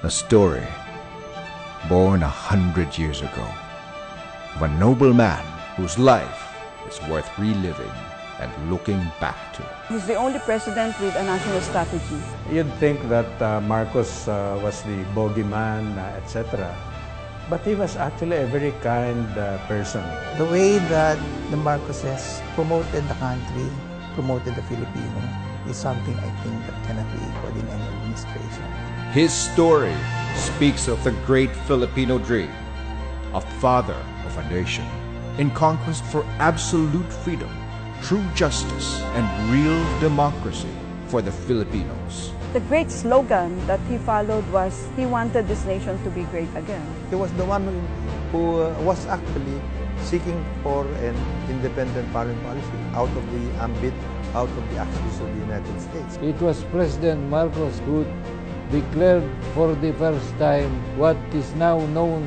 A story born 100 years ago of a noble man whose life is worth reliving and looking back to. He's the only president with a national strategy. You'd think that Marcos was the bogeyman, etc. But he was actually a very kind person. The way that the Marcoses promoted the country, promoted the Filipino, is something I think that cannot be equaled in any administration. His story speaks of the great Filipino dream, a father of a nation, in conquest for absolute freedom, true justice, and real democracy for the Filipinos. The great slogan that he followed was, he wanted this nation to be great again. He was the one who was actually seeking for an independent foreign policy out of the ambit, out of the axis of the United States. It was President Marcos who declared for the first time what is now known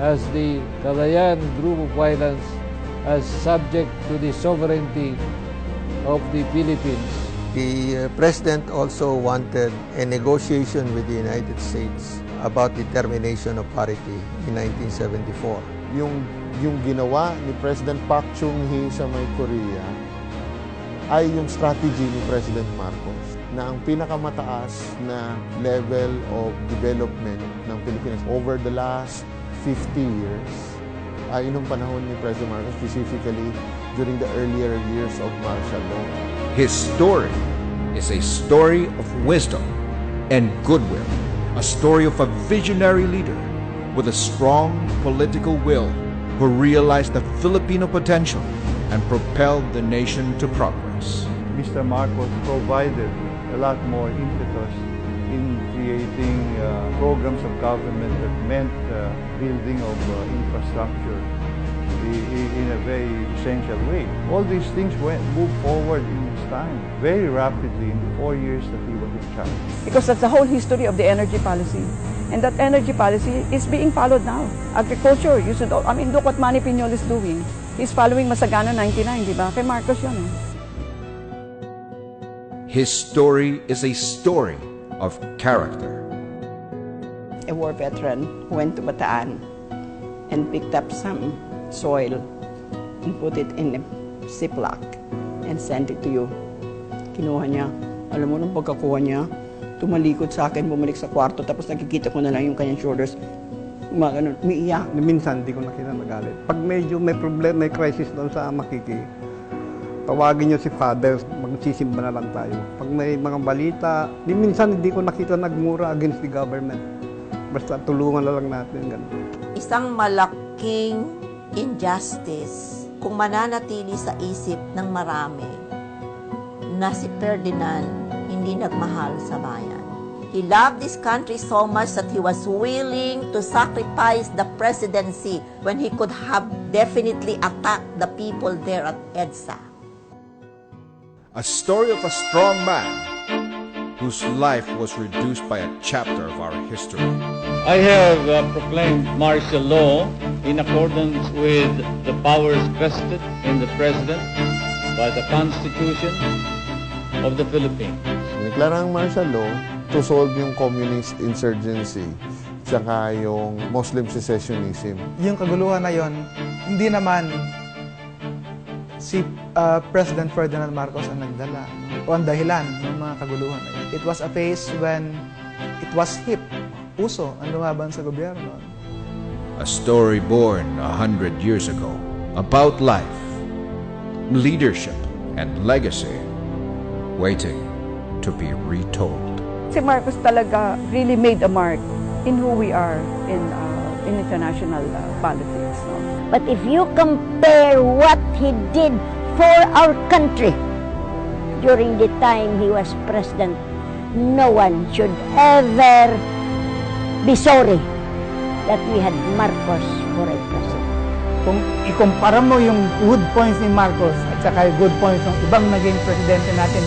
as the Calayan Group of Islands as subject to the sovereignty of the Philippines. The President also wanted a negotiation with the United States about the termination of parity in 1974. Yung ginawa ni President Park Chung-hee sa may Korea ay yung strategy ni President Marcos na ang pinakamataas na level of development ng Pilipinas over the last 50 years ay nung panahon ni President Marcos, specifically during the earlier years of martial law. His story is a story of wisdom and goodwill, a story of a visionary leader with a strong political will who realized the Filipino potential and propelled the nation to progress. Mr. Marcos provided a lot more impetus in creating programs of government that meant building of infrastructure in a very essential way. All these things moved forward in his time very rapidly in the 4 years that he was in charge. Because that's the whole history of the energy policy. And that energy policy is being followed now. Agriculture, you should, I mean, look what Manny Piñol is doing. He's following Masagana 99, di ba? Kay Marcos yun. His story is a story of character. A war veteran who went to Bataan and picked up some soil and put it in a Ziploc and sent it to you. Kinuha niya. Alam mo, nung pagkakuha niya, tumalikod sa akin, bumalik sa kwarto, tapos nakikita ko na lang yung kanyang shoulders. Umiiyak. Minsan, hindi ko nakita magalit. Pag medyo may problem, may crisis doon sa Makiki, tawagin niyo si Father, magsisimba na lang tayo. Pag may mga balita, minsan hindi ko nakita nagmura against the government. Basta tulungan na lang natin. Ganun. Isang malaking injustice kung mananatili sa isip ng marami na si Ferdinand hindi nagmahal sa bayan. He loved this country so much that he was willing to sacrifice the presidency when he could have definitely attacked the people there at EDSA. A story of a strong man whose life was reduced by a chapter of our history. I have proclaimed martial law in accordance with the powers vested in the President by the Constitution of the Philippines. Deklarang martial law to solve yung communist insurgency tsaka yung Muslim secessionism. Yung kaguluhan na yon, hindi naman si President Ferdinand Marcos ang nagdala o ang dahilan ng mga kaguluhan na yun. It was a phase when it was hip, uso ang lumaban sa gobyerno. A story born 100 years ago about life, leadership, and legacy waiting to be retold. Si Marcos talaga really made a mark in who we are in international politics. No? But if you compare what he did for our country during the time he was president, no one should ever be sorry that we had Marcos for a president. Kung ikumpara mo yung good points ni Marcos at saka yung good points ng ibang naging presidente natin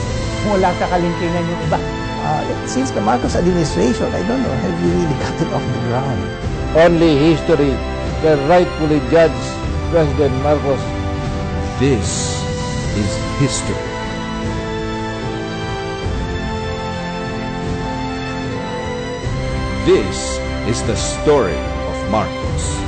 mula sa kalingkingan yung iba. Since the Marcos administration, I don't know, have you really gotten off the ground? Only history can rightfully judge President Marcos. This is history. This is the story of Marcos.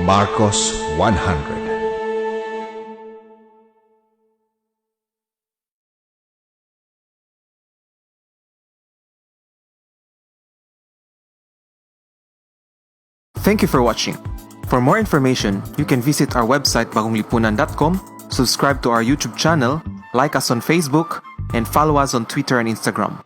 Marcos 100. Thank you for watching. For more information, you can visit our website bagonglipunan.com, subscribe to our YouTube channel, like us on Facebook, and follow us on Twitter and Instagram.